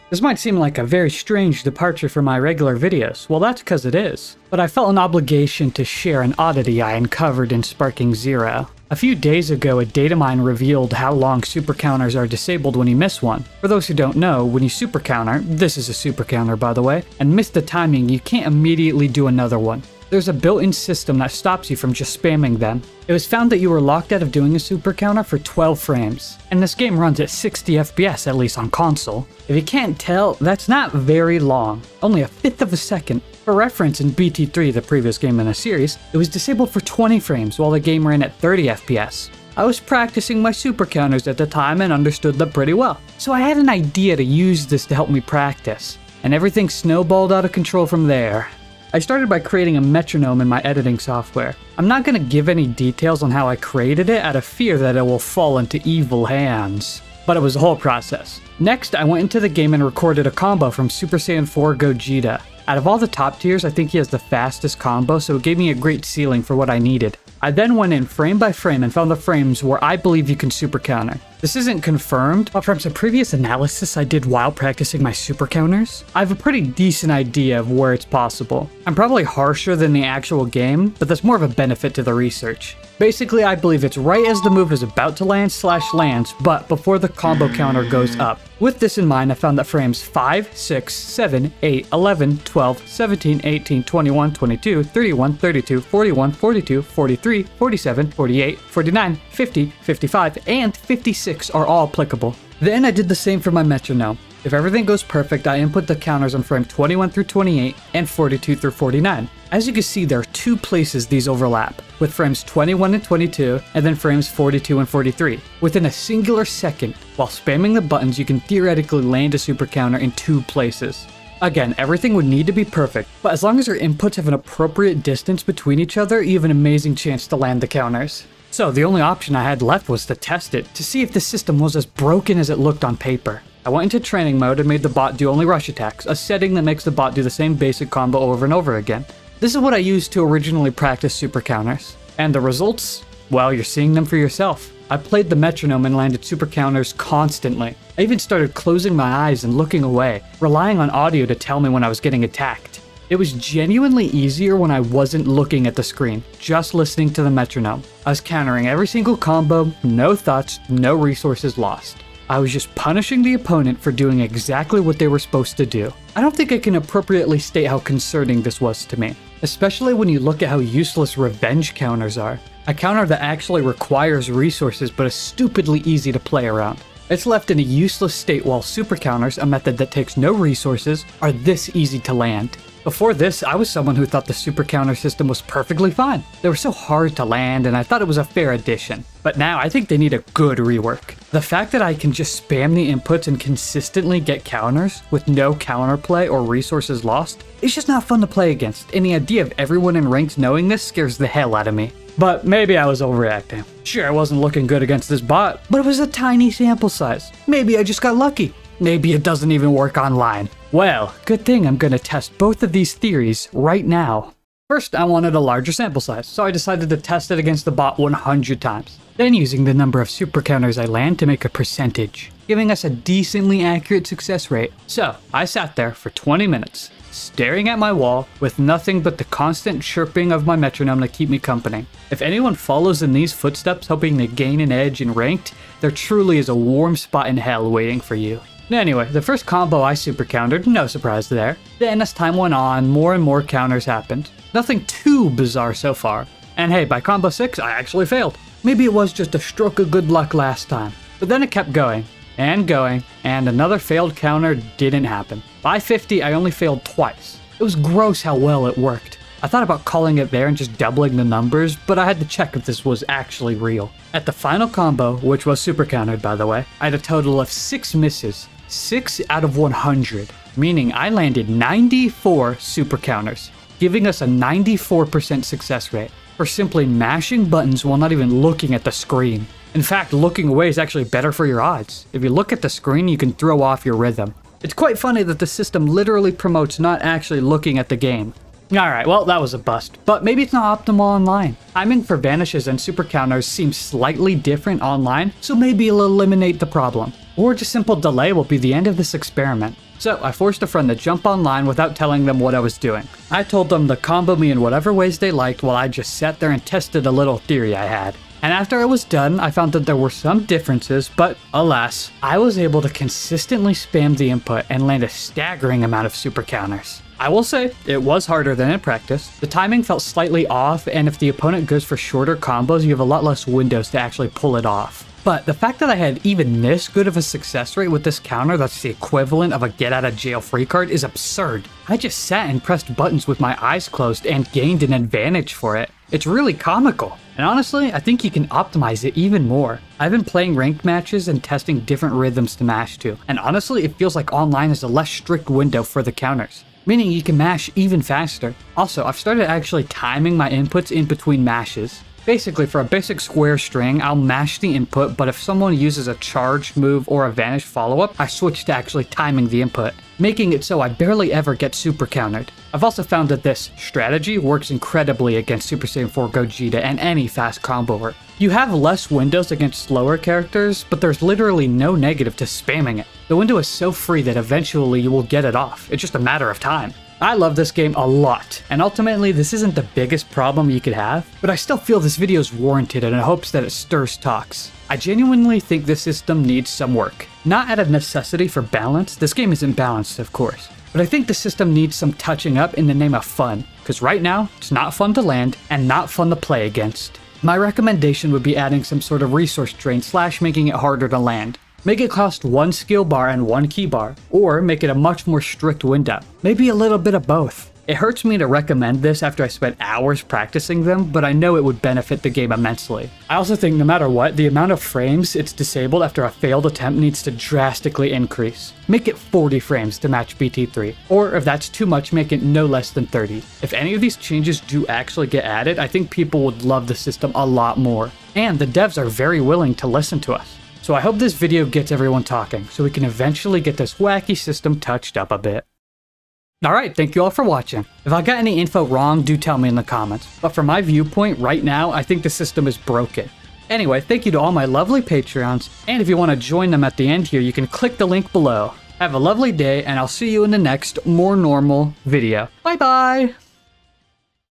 This might seem like a very strange departure from my regular videos. Well, that's because it is. But I felt an obligation to share an oddity I uncovered in Sparking Zero. A few days ago, a data mine revealed how long super counters are disabled when you miss one. For those who don't know, when you super counter, this is a super counter by the way, and miss the timing, you can't immediately do another one. There's a built-in system that stops you from just spamming them. It was found that you were locked out of doing a super counter for 12 frames, and this game runs at 60 FPS at least on console. If you can't tell, that's not very long, only a fifth of a second. For reference, in BT3, the previous game in the series, it was disabled for 20 frames while the game ran at 30 FPS. I was practicing my super counters at the time and understood them pretty well, so I had an idea to use this to help me practice, and everything snowballed out of control from there. I started by creating a metronome in my editing software. I'm not going to give any details on how I created it out of fear that it will fall into evil hands, but it was a whole process. Next, I went into the game and recorded a combo from Super Saiyan 4 Gogeta. Out of all the top tiers, I think he has the fastest combo, so it gave me a great ceiling for what I needed. I then went in frame by frame and found the frames where I believe you can super counter. This isn't confirmed, but from some previous analysis I did while practicing my super counters, I have a pretty decent idea of where it's possible. I'm probably harsher than the actual game, but that's more of a benefit to the research. Basically, I believe it's right as the move is about to land / lands, but before the combo counter goes up. With this in mind, I found that frames 5, 6, 7, 8, 11, 12, 17, 18, 21, 22, 31, 32, 41, 42, 43, 47, 48, 49, 50, 55, and 56 are all applicable. Then I did the same for my metronome. If everything goes perfect, I input the counters on frame 21 through 28 and 42 through 49. As you can see, there are two places these overlap, with frames 21 and 22, and then frames 42 and 43. Within a singular second, while spamming the buttons, you can theoretically land a super counter in two places. Again, everything would need to be perfect, but as long as your inputs have an appropriate distance between each other, you have an amazing chance to land the counters. So the only option I had left was to test it, to see if the system was as broken as it looked on paper. I went into training mode and made the bot do only rush attacks, a setting that makes the bot do the same basic combo over and over again. This is what I used to originally practice super counters. And the results? Well, you're seeing them for yourself. I played the metronome and landed super counters constantly. I even started closing my eyes and looking away, relying on audio to tell me when I was getting attacked. It was genuinely easier when I wasn't looking at the screen, just listening to the metronome. I was countering every single combo, no thoughts, no resources lost. I was just punishing the opponent for doing exactly what they were supposed to do. I don't think I can appropriately state how concerning this was to me, especially when you look at how useless revenge counters are. A counter that actually requires resources but is stupidly easy to play around. It's left in a useless state while super counters, a method that takes no resources, are this easy to land. Before this, I was someone who thought the super counter system was perfectly fine. They were so hard to land and I thought it was a fair addition. But now I think they need a good rework. The fact that I can just spam the inputs and consistently get counters with no counterplay or resources lost, it's just not fun to play against, and the idea of everyone in ranked knowing this scares the hell out of me. But maybe I was overreacting. Sure, I wasn't looking good against this bot, but it was a tiny sample size. Maybe I just got lucky. Maybe it doesn't even work online. Well, good thing I'm gonna test both of these theories right now. First, I wanted a larger sample size, so I decided to test it against the bot 100 times. Then using the number of super counters I land to make a percentage, giving us a decently accurate success rate. So, I sat there for 20 minutes, staring at my wall with nothing but the constant chirping of my metronome to keep me company. If anyone follows in these footsteps hoping to gain an edge in ranked, there truly is a warm spot in hell waiting for you. Anyway, the first combo I super countered, no surprise there. Then as time went on, more and more counters happened. Nothing too bizarre so far. And hey, by combo 6, I actually failed. Maybe it was just a stroke of good luck last time. But then it kept going, and another failed counter didn't happen. By 50, I only failed twice. It was gross how well it worked. I thought about calling it there and just doubling the numbers, but I had to check if this was actually real. At the final combo, which was super countered by the way, I had a total of 6 misses. 6 out of 100, meaning I landed 94 super counters, giving us a 94% success rate for simply mashing buttons while not even looking at the screen. In fact, looking away is actually better for your odds. If you look at the screen, you can throw off your rhythm. It's quite funny that the system literally promotes not actually looking at the game. Alright, well that was a bust, but maybe it's not optimal online. Timing for vanishes and super counters seems slightly different online, so maybe it'll eliminate the problem. or just simple delay will be the end of this experiment. So I forced a friend to jump online without telling them what I was doing. I told them to combo me in whatever ways they liked while I just sat there and tested a little theory I had. And after I was done, I found that there were some differences, but alas, I was able to consistently spam the input and land a staggering amount of super counters. I will say, it was harder than in practice. The timing felt slightly off, and if the opponent goes for shorter combos, you have a lot less windows to actually pull it off. But the fact that I had even this good of a success rate with this counter that's the equivalent of a get out of jail free card is absurd. I just sat and pressed buttons with my eyes closed and gained an advantage for it. It's really comical. And honestly, I think you can optimize it even more. I've been playing ranked matches and testing different rhythms to mash to, and honestly, it feels like online is a less strict window for the counters, meaning you can mash even faster. Also, I've started actually timing my inputs in between mashes. Basically, for a basic square string, I'll mash the input, but if someone uses a charged move or a vanish follow-up, I switch to actually timing the input, making it so I barely ever get super countered. I've also found that this strategy works incredibly against Super Saiyan 4 Gogeta and any fast comboer. You have less windows against slower characters, but there's literally no negative to spamming it. The window is so free that eventually you will get it off, it's just a matter of time. I love this game a lot, and ultimately this isn't the biggest problem you could have, but I still feel this video is warranted in hopes that it stirs talks. I genuinely think this system needs some work. Not out of necessity for balance, this game isn't balanced of course, but I think the system needs some touching up in the name of fun, because right now, it's not fun to land and not fun to play against. My recommendation would be adding some sort of resource drain / making it harder to land. Make it cost 1 skill bar and 1 key bar, or make it a much more strict window. Maybe a little bit of both. It hurts me to recommend this after I spent hours practicing them, but I know it would benefit the game immensely. I also think no matter what, the amount of frames it's disabled after a failed attempt needs to drastically increase. Make it 40 frames to match BT3, or if that's too much, make it no less than 30. If any of these changes do actually get added, I think people would love the system a lot more. And the devs are very willing to listen to us. So I hope this video gets everyone talking, so we can eventually get this wacky system touched up a bit. Alright, thank you all for watching. If I got any info wrong, do tell me in the comments. But from my viewpoint, right now, I think the system is broken. Anyway, thank you to all my lovely Patreons, and if you want to join them at the end here, you can click the link below. Have a lovely day, and I'll see you in the next, more normal video. Bye bye!